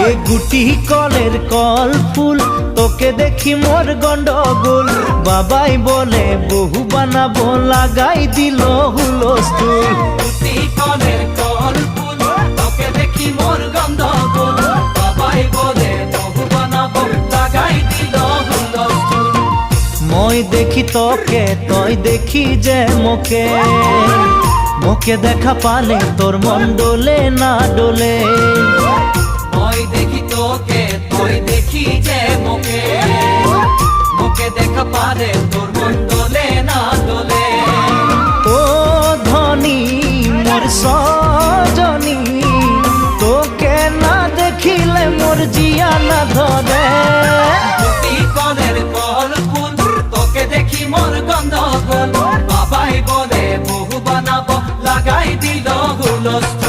এ গুটি কলের কল ফুল তোকে দেখি মোর গন্ডগোল বাবাই বলে বহু বানাবো লাগাই দিল হুলস্থুল গুটি কলের কল ফুল তোকে দেখি মোর গন্ডগোল বাবাই বলে বহু বানাবো লাগাই দিল হুলস্থুল মই দেখি তোকে তই দেখি যে মোকে মোকে দেখা পালে তোর মন ডোলে না ডোলে মই দেখি তোকে তুই দেখি যে মোকে মোকে দেখা পারে তোর মন দোলে না দোলে ও ধনী মোর সজনী তোকে না দেখিলে মোর জিয়া না ধরে গুটি কলের কল ফুল তোকে দেখি মোর গন্ধগোল বাবাই বলে বহু বানাবো লাগাই দিল হুলস্থুল